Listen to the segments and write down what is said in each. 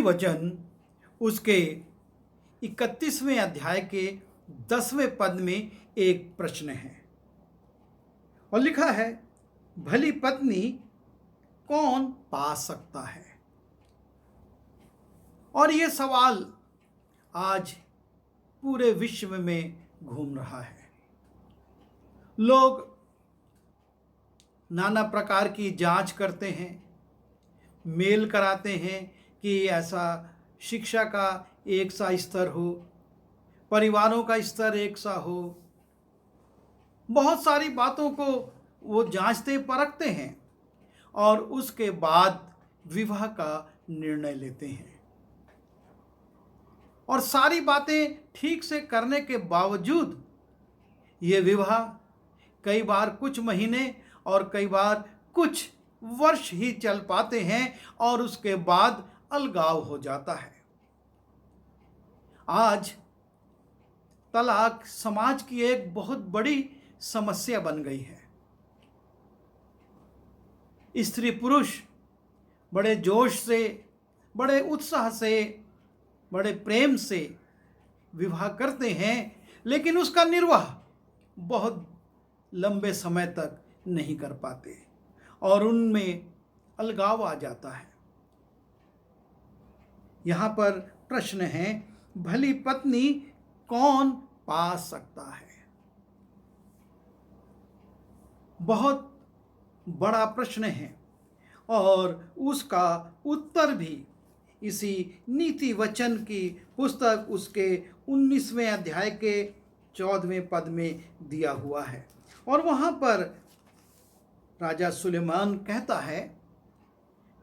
वचन उसके 31वें अध्याय के 10वें पद में एक प्रश्न है और लिखा है, भली पत्नी कौन पा सकता है। और ये सवाल आज पूरे विश्व में घूम रहा है। लोग नाना प्रकार की जांच करते हैं, मेल कराते हैं कि ऐसा शिक्षा का एक सा स्तर हो, परिवारों का स्तर एक सा हो, बहुत सारी बातों को वो जांचते परखते हैं और उसके बाद विवाह का निर्णय लेते हैं। और सारी बातें ठीक से करने के बावजूद ये विवाह कई बार कुछ महीने और कई बार कुछ वर्ष ही चल पाते हैं और उसके बाद अलगाव हो जाता है। आज तलाक समाज की एक बहुत बड़ी समस्या बन गई है। स्त्री पुरुष बड़े जोश से, बड़े उत्साह से, बड़े प्रेम से विवाह करते हैं, लेकिन उसका निर्वाह बहुत लंबे समय तक नहीं कर पाते और उनमें अलगाव आ जाता है। यहाँ पर प्रश्न है, भली पत्नी कौन पा सकता है। बहुत बड़ा प्रश्न है और उसका उत्तर भी इसी नीति वचन की पुस्तक उसके 19वें अध्याय के 14वें पद में दिया हुआ है। और वहाँ पर राजा सुलेमान कहता है,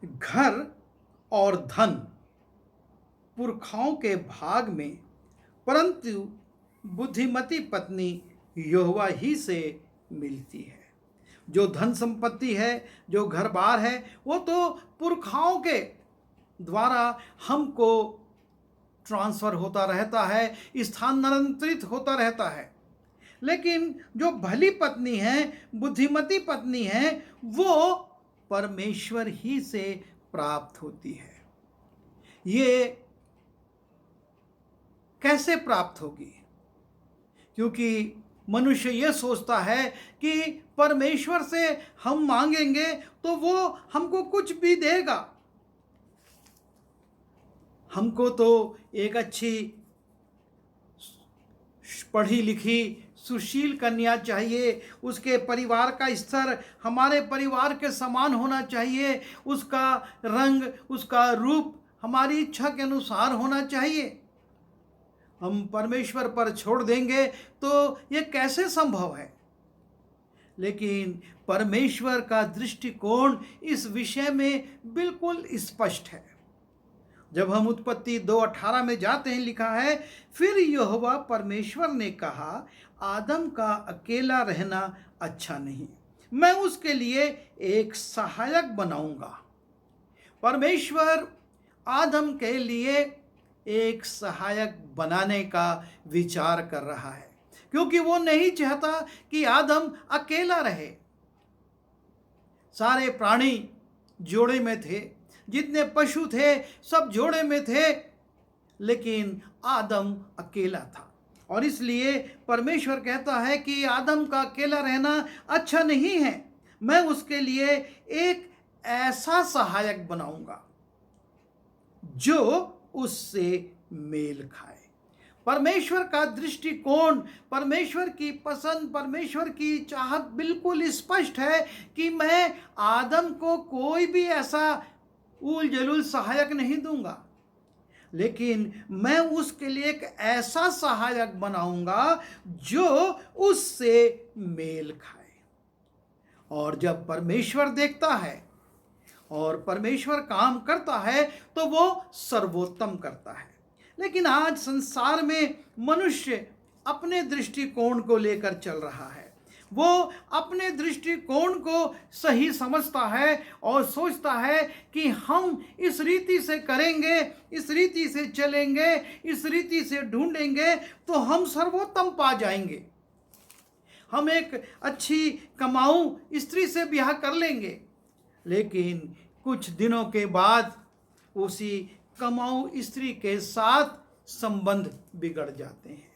घर और धन पुरखाओं के भाग में, परंतु बुद्धिमती पत्नी यहोवा ही से मिलती है। जो धन संपत्ति है, जो घर बार है, वो तो पुरखाओं के द्वारा हमको ट्रांसफ़र होता रहता है, स्थानांतरित होता रहता है। लेकिन जो भली पत्नी है, बुद्धिमती पत्नी है, वो परमेश्वर ही से प्राप्त होती है। ये कैसे प्राप्त होगी? क्योंकि मनुष्य ये सोचता है कि परमेश्वर से हम मांगेंगे तो वो हमको कुछ भी देगा। हमको तो एक अच्छी पढ़ी लिखी सुशील कन्या चाहिए, उसके परिवार का स्तर हमारे परिवार के समान होना चाहिए, उसका रंग, उसका रूप हमारी इच्छा के अनुसार होना चाहिए। हम परमेश्वर पर छोड़ देंगे तो ये कैसे संभव है? लेकिन परमेश्वर का दृष्टिकोण इस विषय में बिल्कुल स्पष्ट है। जब हम उत्पत्ति 2:18 में जाते हैं, लिखा है, फिर यहोवा परमेश्वर ने कहा, आदम का अकेला रहना अच्छा नहीं, मैं उसके लिए एक सहायक बनाऊंगा। परमेश्वर आदम के लिए एक सहायक बनाने का विचार कर रहा है, क्योंकि वो नहीं चाहता कि आदम अकेला रहे। सारे प्राणी जोड़े में थे, जितने पशु थे सब जोड़े में थे, लेकिन आदम अकेला था। और इसलिए परमेश्वर कहता है कि आदम का अकेला रहना अच्छा नहीं है, मैं उसके लिए एक ऐसा सहायक बनाऊंगा जो उससे मेल खाए। परमेश्वर का दृष्टिकोण, परमेश्वर की पसंद, परमेश्वर की चाहत बिल्कुल स्पष्ट है कि मैं आदम को कोई भी ऐसा उल जलूल सहायक नहीं दूंगा, लेकिन मैं उसके लिए एक ऐसा सहायक बनाऊंगा जो उससे मेल खाए। और जब परमेश्वर देखता है और परमेश्वर काम करता है तो वो सर्वोत्तम करता है। लेकिन आज संसार में मनुष्य अपने दृष्टिकोण को लेकर चल रहा है। वो अपने दृष्टिकोण को सही समझता है और सोचता है कि हम इस रीति से करेंगे, इस रीति से चलेंगे, इस रीति से ढूंढेंगे तो हम सर्वोत्तम पा जाएंगे। हम एक अच्छी कमाऊ स्त्री से ब्याह कर लेंगे, लेकिन कुछ दिनों के बाद उसी कमाऊ स्त्री के साथ संबंध बिगड़ जाते हैं,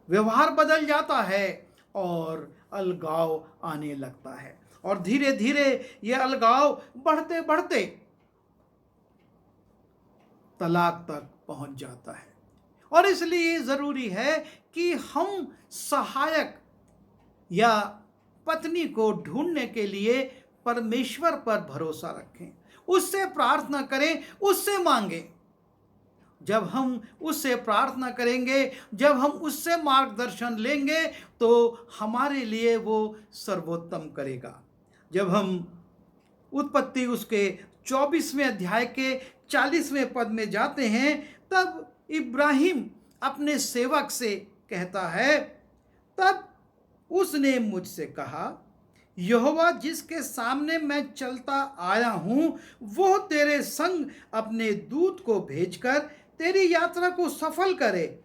व्यवहार बदल जाता है और अलगाव आने लगता है। और धीरे धीरे यह अलगाव बढ़ते बढ़ते तलाक तक पहुंच जाता है। और इसलिए ज़रूरी है कि हम सहायक या पत्नी को ढूंढने के लिए परमेश्वर पर भरोसा रखें, उससे प्रार्थना करें, उससे मांगें। जब हम उससे प्रार्थना करेंगे, जब हम उससे मार्गदर्शन लेंगे, तो हमारे लिए वो सर्वोत्तम करेगा। जब हम उत्पत्ति उसके 24वें अध्याय के 40वें पद में जाते हैं, तब इब्राहिम अपने सेवक से कहता है, तब उसने मुझसे कहा, यहोवा जिसके सामने मैं चलता आया हूं, वो तेरे संग अपने दूत को भेजकर तेरी यात्रा को सफल करे,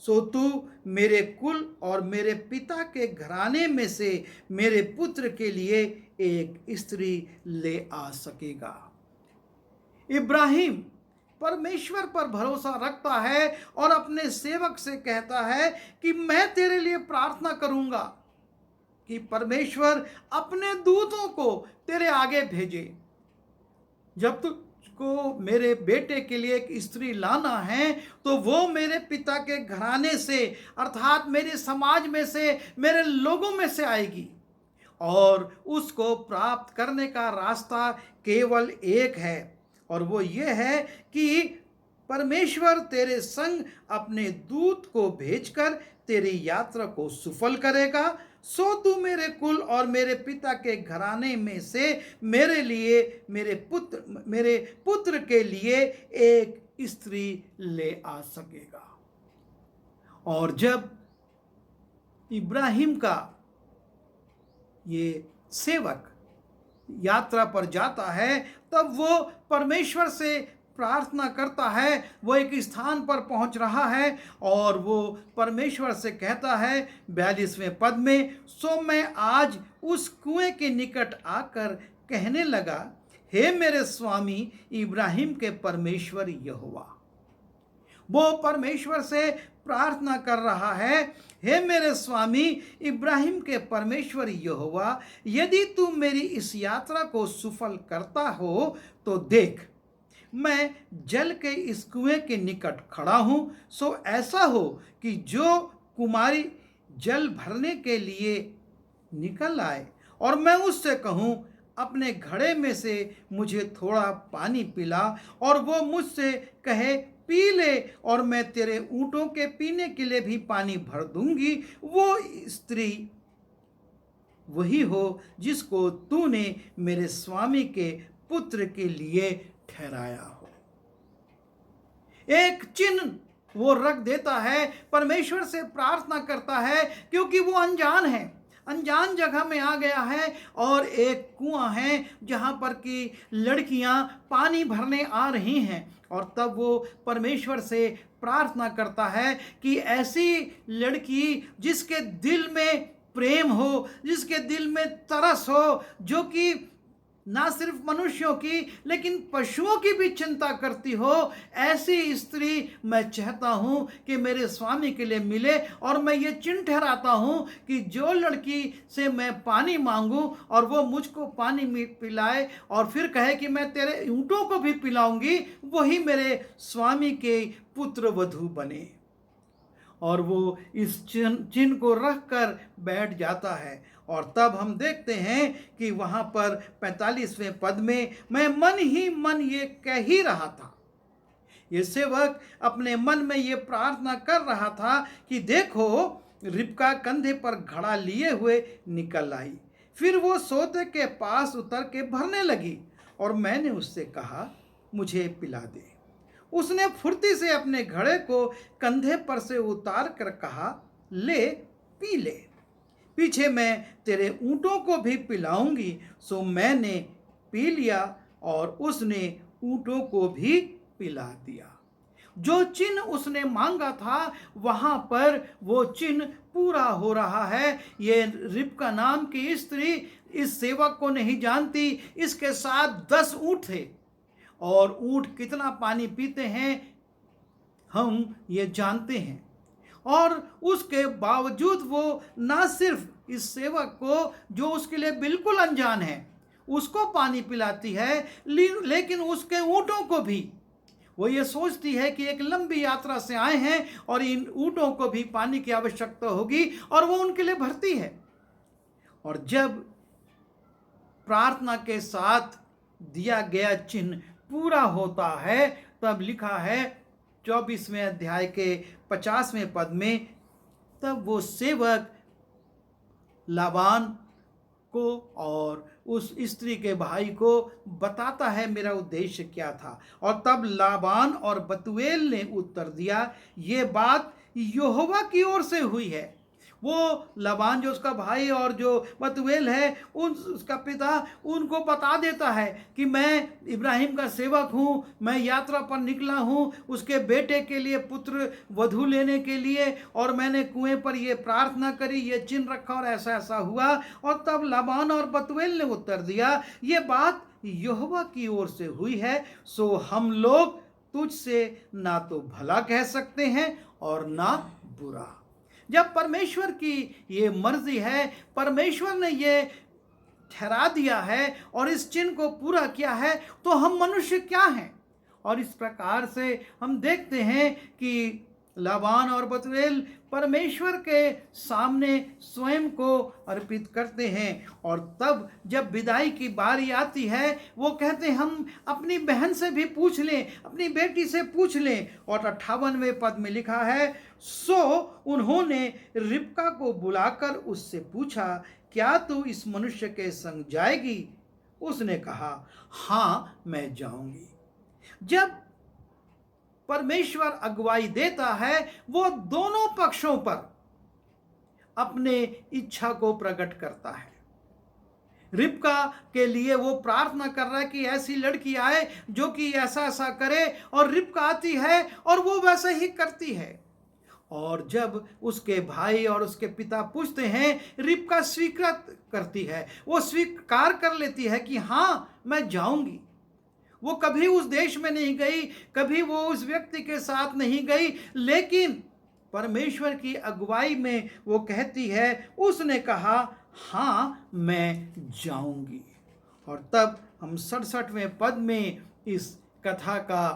सो तू मेरे कुल और मेरे पिता के घराने में से मेरे पुत्र के लिए एक स्त्री ले आ सकेगा। इब्राहिम परमेश्वर पर भरोसा रखता है और अपने सेवक से कहता है कि मैं तेरे लिए प्रार्थना करूंगा कि परमेश्वर अपने दूतों को तेरे आगे भेजे। जब तुझको मेरे बेटे के लिए एक स्त्री लाना है, तो वो मेरे पिता के घराने से, अर्थात मेरे समाज में से, मेरे लोगों में से आएगी। और उसको प्राप्त करने का रास्ता केवल एक है, और वो ये है कि परमेश्वर तेरे संग अपने दूत को भेजकर तेरी यात्रा को सफल करेगा, सो तू मेरे कुल और मेरे पिता के घराने में से मेरे लिए, मेरे पुत्र के लिए एक स्त्री ले आ सकेगा। और जब इब्राहिम का ये सेवक यात्रा पर जाता है, तब वो परमेश्वर से प्रार्थना करता है। वो एक स्थान पर पहुंच रहा है और वो परमेश्वर से कहता है 42वें पद में, सो मैं आज उस कुएं के निकट आकर कहने लगा, हे मेरे स्वामी इब्राहिम के परमेश्वर यहोवा। वो परमेश्वर से प्रार्थना कर रहा है, हे मेरे स्वामी इब्राहिम के परमेश्वर यहोवा, यदि तू मेरी इस यात्रा को सफल करता हो तो देख, मैं जल के इस कुएं के निकट खड़ा हूं, सो ऐसा हो कि जो कुमारी जल भरने के लिए निकल आए और मैं उससे कहूं, अपने घड़े में से मुझे थोड़ा पानी पिला, और वो मुझसे कहे पी ले, और मैं तेरे ऊँटों के पीने के लिए भी पानी भर दूंगी, वो स्त्री वही हो जिसको तूने मेरे स्वामी के पुत्र के लिए ठहराया हो। एक चिन्ह वो रख देता है, परमेश्वर से प्रार्थना करता है, क्योंकि वो अनजान है, अनजान जगह में आ गया है और एक कुआं है जहां पर कि लड़कियां पानी भरने आ रही हैं। और तब वो परमेश्वर से प्रार्थना करता है कि ऐसी लड़की जिसके दिल में प्रेम हो, जिसके दिल में तरस हो, जो कि ना सिर्फ मनुष्यों की लेकिन पशुओं की भी चिंता करती हो, ऐसी स्त्री मैं चाहता हूं कि मेरे स्वामी के लिए मिले। और मैं ये चिन्ह ठहराता हूं कि जो लड़की से मैं पानी मांगूं और वो मुझको पानी पिलाए और फिर कहे कि मैं तेरे ऊँटों को भी पिलाऊंगी, वही मेरे स्वामी के पुत्र वधू बने। और वो इस चिन्ह को रख कर बैठ जाता है। और तब हम देखते हैं कि वहाँ पर 45वें पद में, मैं मन ही मन ये कह ही रहा था। ये सेवक अपने मन में ये प्रार्थना कर रहा था कि देखो, रिबका कंधे पर घड़ा लिए हुए निकल आई, फिर वो सोते के पास उतर के भरने लगी, और मैंने उससे कहा मुझे पिला दे। उसने फुर्ती से अपने घड़े को कंधे पर से उतार कर कहा, ले पी ले, पीछे मैं तेरे ऊँटों को भी पिलाऊंगी। सो मैंने पी लिया और उसने ऊँटों को भी पिला दिया। जो चिन्ह उसने मांगा था वहाँ पर वो चिन्ह पूरा हो रहा है। ये रिबका नाम की स्त्री इस सेवक को नहीं जानती, इसके साथ 10 ऊँट थे और ऊंट कितना पानी पीते हैं हम ये जानते हैं। और उसके बावजूद वो ना सिर्फ इस सेवक को जो उसके लिए बिल्कुल अनजान है उसको पानी पिलाती है, लेकिन उसके ऊँटों को भी। वो ये सोचती है कि एक लंबी यात्रा से आए हैं और इन ऊँटों को भी पानी की आवश्यकता होगी और वो उनके लिए भरती है। और जब प्रार्थना के साथ दिया गया चिन्ह पूरा होता है तब लिखा है 24वें अध्याय के 50वें पद में, तब वो सेवक लाबान को और उस स्त्री के भाई को बताता है मेरा उद्देश्य क्या था। और तब लाबान और बतूएल ने उत्तर दिया, ये बात यहोवा की ओर से हुई है। वो लाबान जो उसका भाई और जो बतूएल है उसका पिता उनको बता देता है कि मैं इब्राहिम का सेवक हूँ, मैं यात्रा पर निकला हूँ उसके बेटे के लिए पुत्र वधू लेने के लिए, और मैंने कुएं पर ये प्रार्थना करी, ये चिन्ह रखा और ऐसा ऐसा हुआ। और तब लाबान और बतूएल ने उत्तर दिया, ये बात यहोवा की ओर से हुई है, सो हम लोग तुझसे ना तो भला कह सकते हैं और ना बुरा। जब परमेश्वर की ये मर्जी है, परमेश्वर ने ये ठहरा दिया है और इस चिन्ह को पूरा किया है, तो हम मनुष्य क्या हैं। और इस प्रकार से हम देखते हैं कि लाबान और बतूएल परमेश्वर के सामने स्वयं को अर्पित करते हैं। और तब जब विदाई की बारी आती है वो कहते हैं हम अपनी बहन से भी पूछ लें, अपनी बेटी से पूछ लें। और 58वें पद में लिखा है, सो उन्होंने रिबका को बुलाकर उससे पूछा, क्या तू इस मनुष्य के संग जाएगी? उसने कहा, हाँ मैं जाऊंगी। जब परमेश्वर अगुवाई देता है वो दोनों पक्षों पर अपने इच्छा को प्रकट करता है। रिबका के लिए वो प्रार्थना कर रहा है कि ऐसी लड़की आए जो कि ऐसा ऐसा करे, और रिबका आती है और वो वैसा ही करती है। और जब उसके भाई और उसके पिता पूछते हैं, रिबका स्वीकृत करती है, वो स्वीकार कर लेती है कि हाँ मैं जाऊंगी। वो कभी उस देश में नहीं गई, कभी वो उस व्यक्ति के साथ नहीं गई, लेकिन परमेश्वर की अगुवाई में वो कहती है, उसने कहा हाँ मैं जाऊंगी। और तब हम 67वें पद में इस कथा का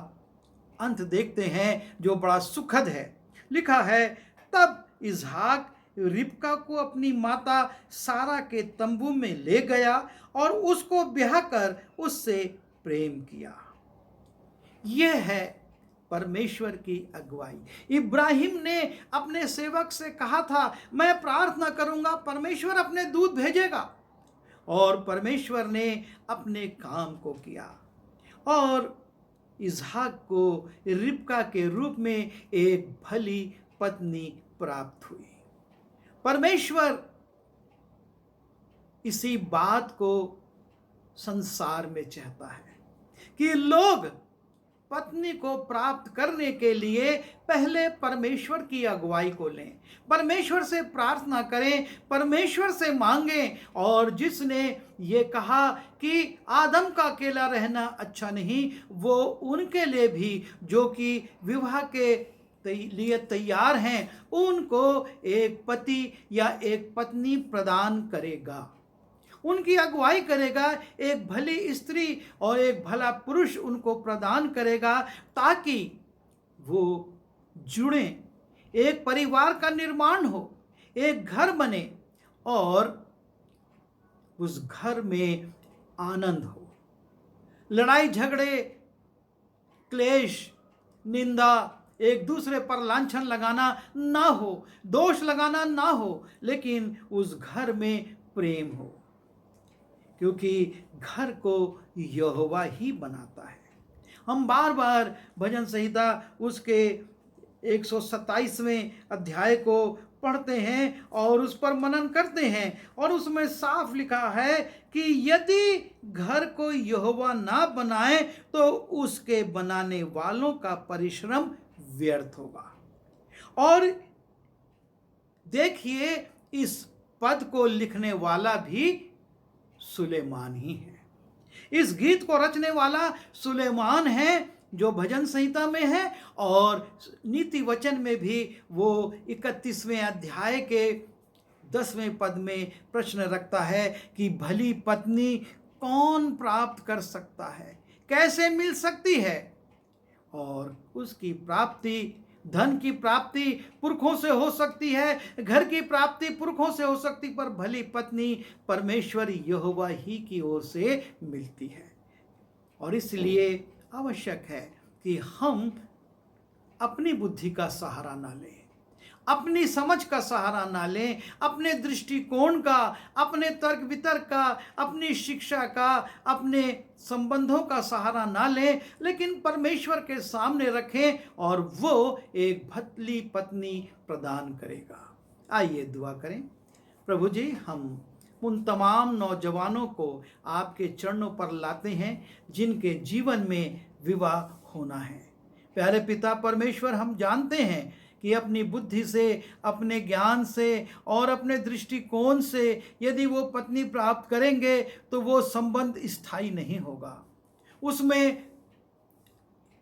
अंत देखते हैं जो बड़ा सुखद है। लिखा है, तब इसहाक रिबका को अपनी माता सारा के तंबू में ले गया और उसको ब्याह कर उससे प्रेम किया। यह है परमेश्वर की अगुवाई। इब्राहिम ने अपने सेवक से कहा था, मैं प्रार्थना करूंगा, परमेश्वर अपने दूत भेजेगा, और परमेश्वर ने अपने काम को किया और इसहाक को रिबका के रूप में एक भली पत्नी प्राप्त हुई। परमेश्वर इसी बात को संसार में चाहता है कि लोग पत्नी को प्राप्त करने के लिए पहले परमेश्वर की अगुवाई को लें, परमेश्वर से प्रार्थना करें, परमेश्वर से मांगें। और जिसने ये कहा कि आदम का अकेला रहना अच्छा नहीं, वो उनके लिए भी जो कि विवाह के लिए तैयार हैं उनको एक पति या एक पत्नी प्रदान करेगा, उनकी अगुवाई करेगा, एक भली स्त्री और एक भला पुरुष उनको प्रदान करेगा, ताकि वो जुड़े, एक परिवार का निर्माण हो, एक घर बने और उस घर में आनंद हो। लड़ाई झगड़े, क्लेश, निंदा, एक दूसरे पर लांछन लगाना ना हो, दोष लगाना ना हो, लेकिन उस घर में प्रेम हो, क्योंकि घर को यहोवा ही बनाता है। हम बार बार भजन संहिता उसके 127वें अध्याय को पढ़ते हैं और उस पर मनन करते हैं, और उसमें साफ लिखा है कि यदि घर को यहोवा ना बनाए तो उसके बनाने वालों का परिश्रम व्यर्थ होगा। और देखिए, इस पद को लिखने वाला भी सुलेमान ही है। इस गीत को रचने वाला सुलेमान है, जो भजन संहिता में है, और नीति वचन में भी वो 31वें अध्याय के 10वें पद में प्रश्न रखता है कि भली पत्नी कौन प्राप्त कर सकता है, कैसे मिल सकती है। और उसकी प्राप्ति, धन की प्राप्ति पुरखों से हो सकती है, घर की प्राप्ति पुरखों से हो सकती, पर भली पत्नी परमेश्वर यहोवा ही की ओर से मिलती है। और इसलिए आवश्यक है कि हम अपनी बुद्धि का सहारा ना लें, अपनी समझ का सहारा ना लें, अपने दृष्टिकोण का, अपने तर्क वितर्क का, अपनी शिक्षा का, अपने संबंधों का सहारा ना लें, लेकिन परमेश्वर के सामने रखें और वो एक भली पत्नी प्रदान करेगा। आइए दुआ करें। प्रभु जी, हम उन तमाम नौजवानों को आपके चरणों पर लाते हैं जिनके जीवन में विवाह होना है। प्यारे पिता परमेश्वर, हम जानते हैं कि अपनी बुद्धि से, अपने ज्ञान से और अपने दृष्टिकोण से यदि वो पत्नी प्राप्त करेंगे तो वो संबंध स्थायी नहीं होगा। उसमें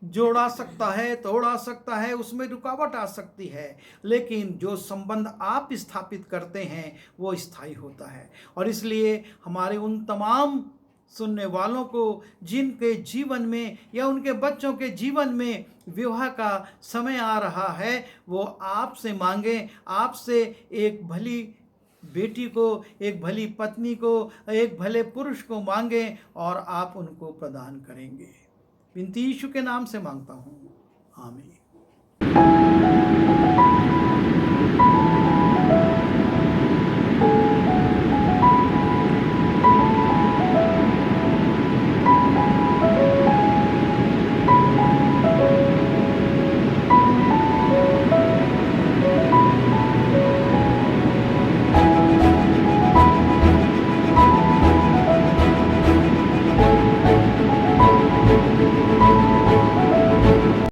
जोड़ा सकता है, तोड़ा सकता है, उसमें रुकावट आ सकती है, लेकिन जो संबंध आप स्थापित करते हैं वो स्थायी होता है। और इसलिए हमारे उन तमाम सुनने वालों को जिनके जीवन में या उनके बच्चों के जीवन में विवाह का समय आ रहा है, वो आपसे मांगें, आपसे एक भली बेटी को, एक भली पत्नी को, एक भले पुरुष को मांगें और आप उनको प्रदान करेंगे। विनती यीशु के नाम से मांगता हूँ, आमीन।